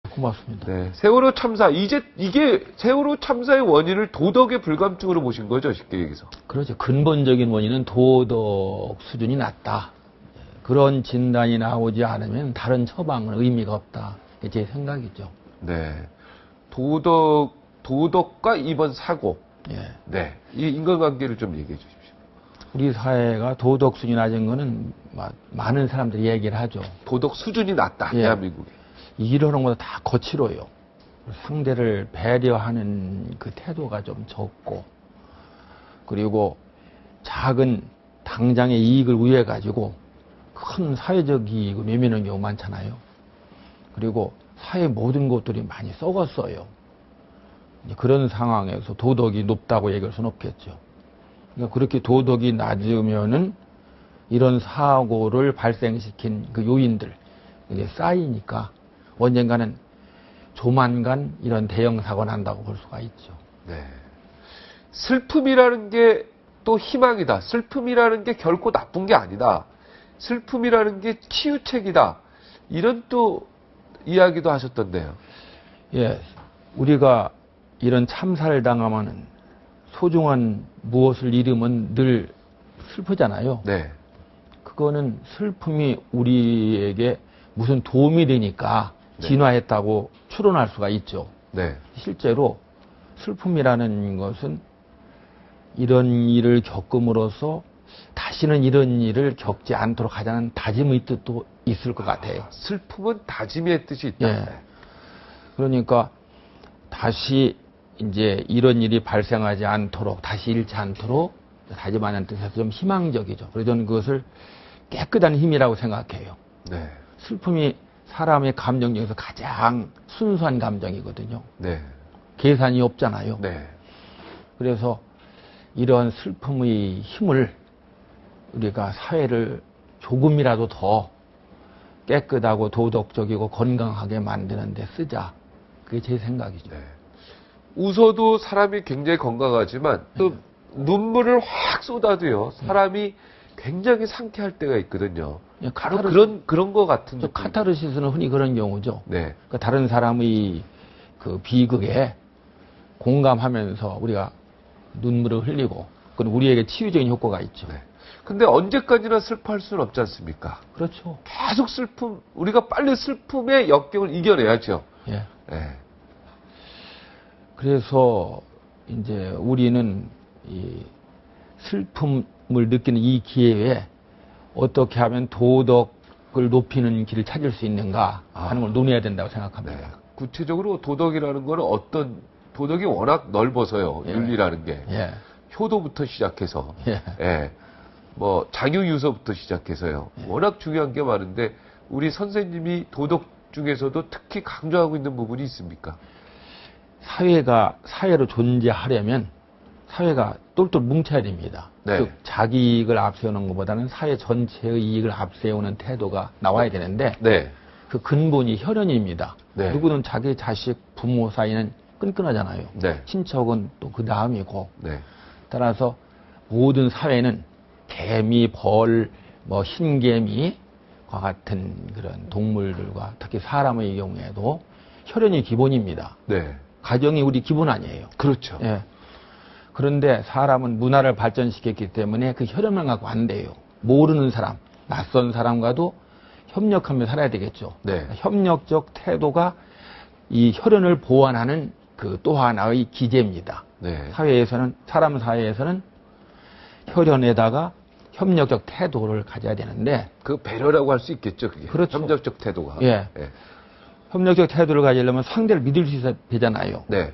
고맙습니다. 네. 세월호 참사, 이게 세월호 참사의 원인을 도덕의 불감증으로 보신 거죠, 쉽게 얘기해서. 그렇죠. 근본적인 원인은 도덕 수준이 낮다. 그런 진단이 나오지 않으면 다른 처방은 의미가 없다. 이게 제 생각이죠. 네. 도덕과 이번 사고. 예. 네. 이 인간관계를 좀 얘기해 주십시오. 우리 사회가 도덕 수준이 낮은 거는 많은 사람들이 얘기를 하죠. 도덕 수준이 낮다, 예. 대한민국에. 이러는 것보다 다 거칠어요. 상대를 배려하는 그 태도가 좀 적고, 그리고 작은 당장의 이익을 위해 가지고 큰 사회적 이익을 외면하는 경우 많잖아요. 그리고 사회 모든 것들이 많이 썩었어요. 그런 상황에서 도덕이 높다고 얘기할 수는 없겠죠. 그러니까 그렇게 도덕이 낮으면은 이런 사고를 발생시킨 그 요인들, 이게 쌓이니까 언젠가는 조만간 이런 대형 사고가 난다고 볼 수가 있죠. 네. 슬픔이라는 게 또 희망이다. 슬픔이라는 게 결코 나쁜 게 아니다. 슬픔이라는 게 치유책이다. 이런 또 이야기도 하셨던데요. 예, 우리가 이런 참사를 당하면은 소중한 무엇을 잃으면 늘 슬프잖아요. 네. 그거는 슬픔이 우리에게 무슨 도움이 되니까 네. 진화했다고 추론할 수가 있죠. 네. 실제로 슬픔이라는 것은 이런 일을 겪음으로써 다시는 이런 일을 겪지 않도록 하자는 다짐의 뜻도 있을 것 같아요. 슬픔은 다짐의 뜻이 있다. 예. 그러니까 다시 이제 이런 일이 발생하지 않도록, 다시 잃지 않도록 다짐하는 뜻에서 좀 희망적이죠. 그래서 저는 그것을 깨끗한 힘이라고 생각해요. 네. 슬픔이 사람의 감정 중에서 가장 순수한 감정이거든요. 네. 계산이 없잖아요. 네. 그래서 이런 슬픔의 힘을 우리가 사회를 조금이라도 더 깨끗하고 도덕적이고 건강하게 만드는 데 쓰자. 그게 제 생각이죠. 네. 웃어도 사람이 굉장히 건강하지만 또 눈물을 확 쏟아도요, 사람이 굉장히 상쾌할 때가 있거든요. 바로 그런 거 같은 느낌. 카타르시스는 흔히 그런 경우죠. 네. 그러니까 다른 사람의 그 비극에 공감하면서 우리가 눈물을 흘리고, 그건 우리에게 치유적인 효과가 있죠. 네. 근데 언제까지나 슬퍼할 수는 없지 않습니까? 그렇죠. 계속 슬픔, 우리가 빨리 슬픔의 역경을 이겨내야죠. 예. 네. 그래서 이제 우리는 이 슬픔을 느끼는 이 기회에 어떻게 하면 도덕을 높이는 길을 찾을 수 있는가 하는 걸 논해야 된다고 생각합니다. 네. 구체적으로 도덕이라는 거는 도덕이 워낙 넓어서요. 예. 윤리라는 게. 예. 효도부터 시작해서. 예. 예. 뭐 장유유서부터 시작해서요. 워낙 중요한 게 많은데 우리 선생님이 도덕 중에서도 특히 강조하고 있는 부분이 있습니까? 사회가 사회로 존재하려면 사회가 똘똘 뭉쳐야 됩니다. 네. 즉 자기 이익을 앞세우는 것보다는 사회 전체의 이익을 앞세우는 태도가 나와야 되는데 네. 그 근본이 혈연입니다. 네. 누구는 자기 자식, 부모 사이는 끈끈하잖아요. 네. 친척은 또 그 다음이고. 네. 따라서 모든 사회는 개미, 벌, 뭐 흰개미와 같은 그런 동물들과 특히 사람의 경우에도 혈연이 기본입니다. 네. 가정이 우리 기본 아니에요. 그렇죠. 예. 그런데 사람은 문화를 발전시켰기 때문에 그 혈연만 갖고 안 돼요. 모르는 사람, 낯선 사람과도 협력하며 살아야 되겠죠. 네. 협력적 태도가 이 혈연을 보완하는 그 또 하나의 기제입니다. 네. 사회에서는, 사람 사회에서는 혈연에다가 협력적 태도를 가져야 되는데, 그 배려라고 할 수 있겠죠. 그게. 그렇죠. 협력적 태도가. 예. 예. 협력적 태도를 가지려면 상대를 믿을 수 있어야 되잖아요. 네.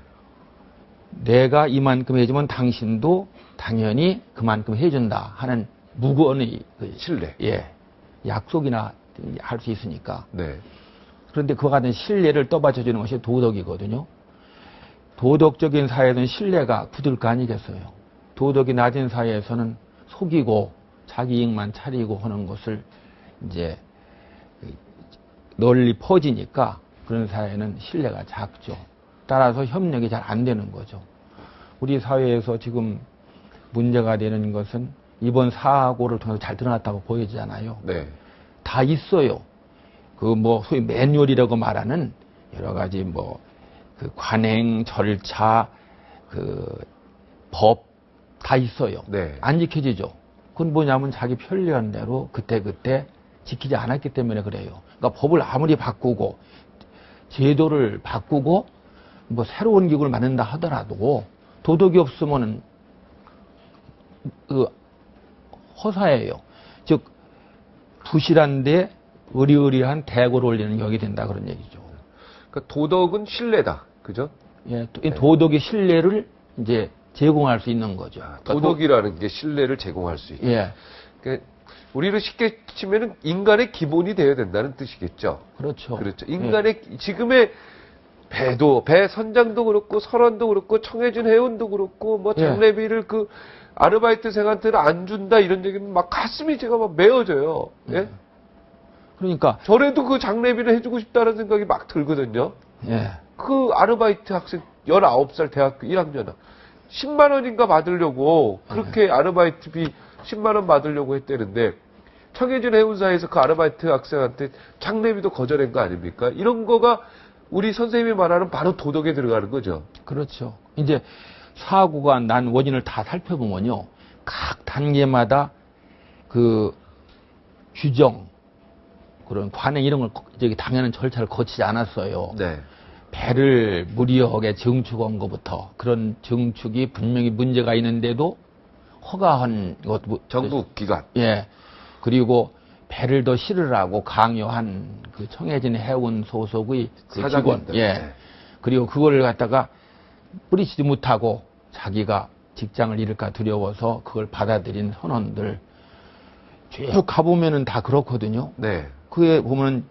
내가 이만큼 해주면 당신도 당연히 그만큼 해준다 하는 무건의 그 신뢰. 예, 약속이나 할 수 있으니까. 네. 그런데 그와 같은 신뢰를 떠받쳐주는 것이 도덕이거든요. 도덕적인 사회에서는 신뢰가 굳을 거 아니겠어요. 도덕이 낮은 사회에서는 속이고 자기 이익만 차리고 하는 것을 이제 널리 퍼지니까 그런 사회는 신뢰가 작죠. 따라서 협력이 잘 안 되는 거죠. 우리 사회에서 지금 문제가 되는 것은 이번 사고를 통해서 잘 드러났다고 보여지잖아요. 네. 다 있어요. 그 뭐 소위 매뉴얼이라고 말하는 여러 가지 뭐 그 관행 절차 그 법 다 있어요. 네. 안 지켜지죠. 그건 뭐냐면 자기 편리한 대로 그때 지키지 않았기 때문에 그래요. 그러니까 법을 아무리 바꾸고 제도를 바꾸고 뭐 새로운 기구를 만든다 하더라도 도덕이 없으면은 그 허사예요. 즉 부실한데 의리의리한 대고를 올리는 격이 된다 그런 얘기죠. 그러니까 도덕은 신뢰다. 그죠? 예, 도덕의 신뢰를 이제 제공할 수 있는 거죠. 그러니까 도덕이라는 게 신뢰를 제공할 수 있다. 예. 그러니까 우리로 쉽게 치면은 인간의 기본이 되어야 된다는 뜻이겠죠. 그렇죠. 그렇죠. 인간의 지금의 배 선장도 그렇고 설원도 그렇고 청해진 해운도 그렇고 뭐 장례비를 그 아르바이트생한테는 안 준다 이런 얘기는 막 가슴이 제가 막 메어져요. 예? 그러니까 저래도 그 장례비를 해주고 싶다는 생각이 막 들거든요. 예. 그 아르바이트 학생 19살 대학교 1학년 10만 원인가 받으려고 그렇게 아르바이트비 10만 원 받으려고 했다는데 청해진 해운사에서 그 아르바이트 학생한테 장례비도 거절한 거 아닙니까? 이런 거가 우리 선생님이 말하는 바로 도덕에 들어가는 거죠. 그렇죠. 이제 사고가 난 원인을 다 살펴보면요. 각 단계마다 그 규정, 그런 관행 이런 걸 저기 당연한 절차를 거치지 않았어요. 네. 배를 무리하게 증축한 것부터 그런 증축이 분명히 문제가 있는데도 허가한 것, 정부 기관. 예. 그리고 배를 더 실으라고 강요한 그 청해진 해운 소속의 그 직원, 예. 네. 그리고 그거를 갖다가 뿌리치지 못하고 자기가 직장을 잃을까 두려워서 그걸 받아들인 선원들 쭉 가보면은 다 그렇거든요. 네. 그에 보면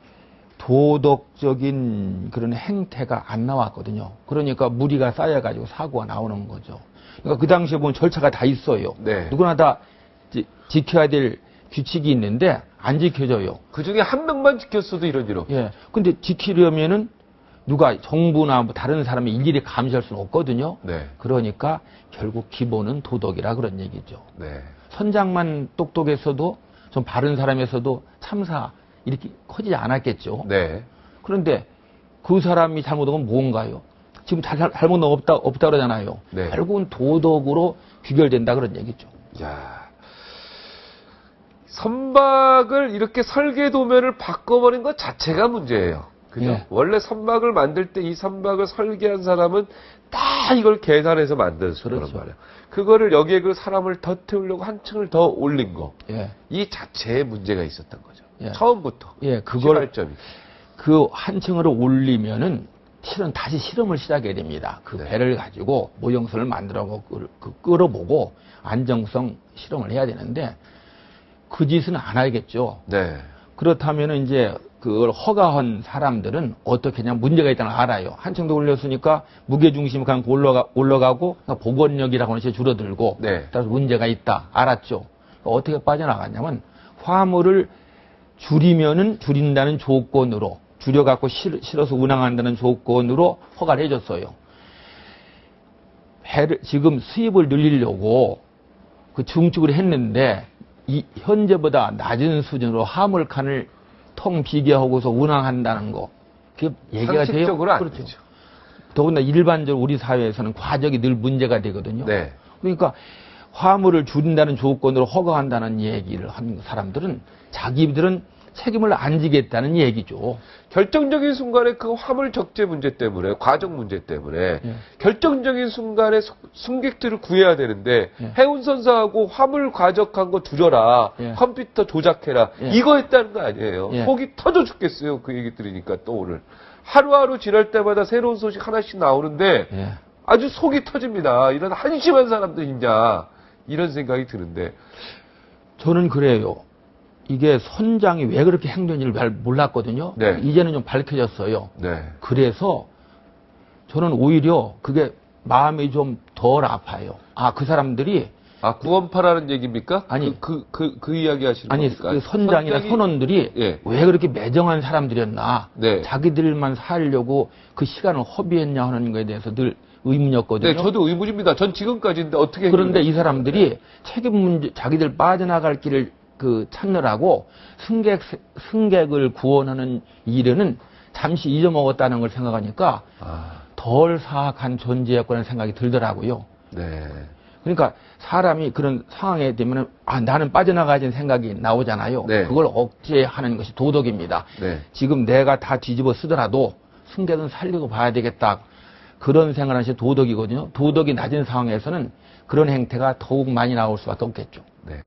도덕적인 그런 행태가 안 나왔거든요. 그러니까 무리가 쌓여가지고 사고가 나오는 거죠. 그러니까 그 당시에 보면 절차가 다 있어요. 네. 누구나 다 지켜야 될 규칙이 있는데 안 지켜져요. 그 중에 한 명만 지켰어도 이런 일로. 예. 근데 지키려면은 누가 정부나 뭐 다른 사람이 일일이 감시할 수는 없거든요. 네. 그러니까 결국 기본은 도덕이라 그런 얘기죠. 네. 선장만 똑똑했어도 좀 바른 사람에서도 참사 이렇게 커지지 않았겠죠. 네. 그런데 그 사람이 잘못한 건 뭔가요? 지금 잘못은 없다 그러잖아요. 네. 결국은 도덕으로 귀결된다 그런 얘기죠. 야. 선박을 이렇게 설계 도면을 바꿔버린 것 자체가 문제예요. 그죠? 예. 원래 선박을 만들 때 이 선박을 설계한 사람은 다 이걸 계산해서 만든 거란 그렇죠. 말이에요. 그거를 여기에 그 사람을 더 태우려고 한 층을 더 올린 거. 예. 이 자체에 문제가 있었던 거죠. 예. 처음부터. 예, 그걸 시발점이. 그 한 층으로 올리면은 실은 다시 실험을 시작해야 됩니다. 그 네. 배를 가지고 모형선을 만들어 끌어보고 안정성 실험을 해야 되는데 그 짓은 안 하겠죠. 네. 그렇다면 이제 그걸 허가한 사람들은 어떻게 그냥 문제가 있다는 걸 알아요. 한층 더 올렸으니까 무게중심이 그냥 올라가고 그러니까 복원력이라고 하는 것이 줄어들고 네. 따라서 문제가 있다. 알았죠. 어떻게 빠져나갔냐면 화물을 줄인다는 조건으로 줄여갖고 실어서 운항한다는 조건으로 허가를 해줬어요. 배를 지금 수입을 늘리려고 그 증축을 했는데 현재보다 낮은 수준으로 화물칸을 텅 비게 하고서 운항한다는 거. 그게 얘기가 돼요? 상식적으로 안 그렇죠. 되죠. 더군다나 일반적으로 우리 사회에서는 과적이 늘 문제가 되거든요. 네. 그러니까 화물을 줄인다는 조건으로 허가한다는 얘기를 한 사람들은 자기들은 책임을 안 지겠다는 얘기죠. 결정적인 순간에 그 화물 적재 문제 때문에, 과정 문제 때문에, 예. 결정적인 순간에 승객들을 구해야 되는데, 예. 해운선사하고 화물 과적한 거 줄여라, 예. 컴퓨터 조작해라, 예. 이거 했다는 거 아니에요. 예. 속이 터져 죽겠어요. 그 얘기 들으니까 또 오늘. 하루하루 지날 때마다 새로운 소식 하나씩 나오는데, 예. 아주 속이 터집니다. 이런 한심한 사람들이냐, 이런 생각이 드는데. 저는 그래요. 이게 선장이 왜 그렇게 행동인지를 잘 몰랐거든요. 네. 이제는 좀 밝혀졌어요. 네. 그래서 저는 오히려 그게 마음이 좀 덜 아파요. 아, 그 사람들이 아, 구원파라는 얘기입니까? 아니. 그 이야기 하시는 아니, 겁니까? 그 선장이나 선원들이 예. 왜 그렇게 매정한 사람들이었나. 네. 자기들만 살려고 그 시간을 허비했냐 하는 거에 대해서 늘 의문이었거든요. 네, 저도 의문입니다. 전 지금까지인데 어떻게 그런데 이 해결했어요? 사람들이 책임 문제, 자기들 빠져나갈 길을 찾느라고 승객을 구원하는 일에는 잠시 잊어먹었다는 걸 생각하니까 덜 사악한 존재였구나 생각이 들더라고요. 네. 그러니까 사람이 그런 상황에 되면 나는 빠져나가야지 생각이 나오잖아요. 네. 그걸 억제하는 것이 도덕입니다. 네. 지금 내가 다 뒤집어 쓰더라도 승계는 살리고 봐야 되겠다. 그런 생각을 하는 것이 도덕이거든요. 도덕이 낮은 상황에서는 그런 행태가 더욱 많이 나올 수밖에 없겠죠. 네.